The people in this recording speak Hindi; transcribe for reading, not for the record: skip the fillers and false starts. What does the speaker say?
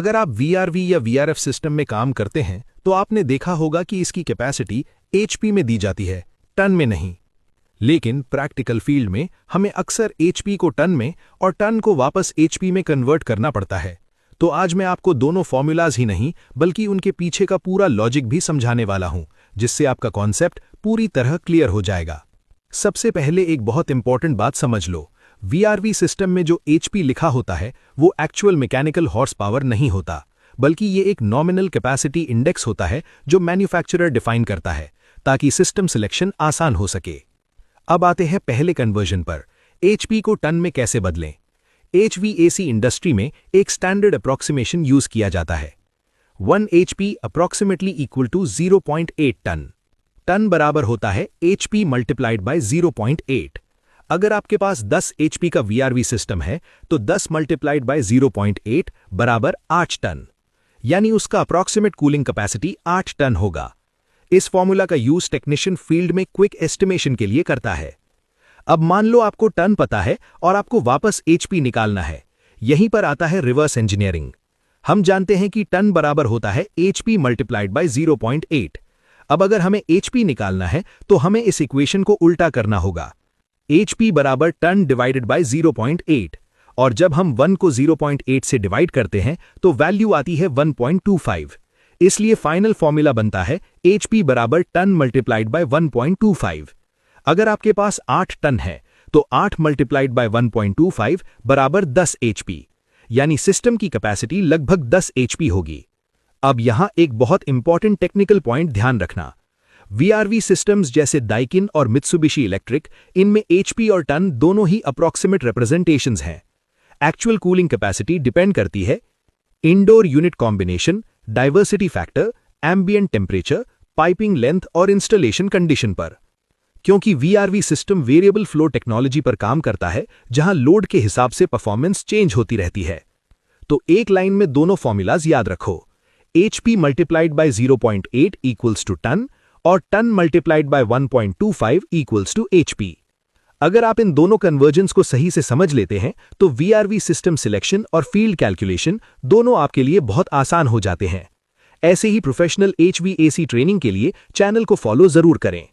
अगर आप वीआरवी या वीआरएफ सिस्टम में काम करते हैं तो आपने देखा होगा कि इसकी कैपेसिटी एचपी में दी जाती है, टन में नहीं। लेकिन प्रैक्टिकल फील्ड में हमें अक्सर एचपी को टन में और टन को वापस एचपी में कन्वर्ट करना पड़ता है। तो आज मैं आपको दोनों फॉर्मूलाज ही नहीं बल्कि उनके पीछे का पूरा लॉजिक भी समझाने वाला हूं, जिससे आपका कॉन्सेप्ट पूरी तरह क्लियर हो जाएगा। सबसे पहले एक बहुत इंपॉर्टेंट बात समझ लो, वीआरवी सिस्टम में जो एचपी लिखा होता है वो एक्चुअल मैकेनिकल हॉर्स पावर नहीं होता, बल्कि ये एक नॉमिनल कैपेसिटी इंडेक्स होता है जो मैन्युफैक्चरर डिफाइन करता है ताकि सिस्टम सिलेक्शन आसान हो सके। अब आते हैं पहले कन्वर्जन पर, एचपी को टन में कैसे बदलें। एचवीएसी इंडस्ट्री में एक स्टैंडर्ड अप्रॉक्सिमेशन यूज किया जाता है। 1 HP approximately equal to 0.8 ton. Ton बराबर होता है एचपी मल्टीप्लाइड बाय 0.8। अगर आपके पास 10 एचपी का वीआरवी सिस्टम है तो 10 मल्टीप्लाइड बाय 0.8 बराबर 8 टन, यानी उसका अप्रॉक्सिमेट कूलिंग कैपेसिटी 8 टन होगा। इस फॉर्मूला का यूज टेक्नीशियन फील्ड में क्विक एस्टिमेशन के लिए करता है। अब मान लो आपको टन पता है और आपको वापस एचपी निकालना है। यहीं पर आता है रिवर्स इंजीनियरिंग। हम जानते हैं कि टन बराबर होता है एचपी मल्टीप्लाइड बाय 0.8। अब अगर हमें एचपी निकालना है तो हमें इस इक्वेशन को उल्टा करना होगा। एचपी बराबर टन डिवाइडेड बाय 0.8, और जब हम 1 को 0.8 से डिवाइड करते हैं तो वैल्यू आती है 1.25। इसलिए फाइनल फॉर्मूला बनता है एचपी बराबर टन मल्टीप्लाइड बाय 1.25। अगर आपके पास 8 टन है तो 8 मल्टीप्लाइड बाय 1.25 बराबर 10 एचपी, यानी सिस्टम की कैपेसिटी लगभग 10 एचपी होगी। अब यहां एक बहुत इंपॉर्टेंट टेक्निकल पॉइंट ध्यान रखना, वीआरवी सिस्टम्स जैसे डाइकिन और मित्सुबिशी इलेक्ट्रिक, इनमें एचपी और टन दोनों ही अप्रॉक्सिमेट रिप्रेजेंटेशंस हैं। एक्चुअल कूलिंग कैपेसिटी डिपेंड करती है indoor unit combination, diversity factor, ambient temperature, piping length और इंस्टॉलेशन कंडीशन पर। क्योंकि VRV system variable flow technology पर काम करता है जहां लोड के हिसाब से परफॉर्मेंस चेंज होती रहती है। तो एक लाइन में दोनों फॉर्मूलाज याद रखो, HP multiplied by 0.8 equals to ton और ton multiplied by 1.25 equals to HP. अगर आप इन दोनों कन्वर्जेंस को सही से समझ लेते हैं तो वीआरवी सिस्टम सिलेक्शन और फील्ड कैलकुलेशन दोनों आपके लिए बहुत आसान हो जाते हैं। ऐसे ही प्रोफेशनल एचवीएसी ट्रेनिंग के लिए चैनल को फॉलो जरूर करें।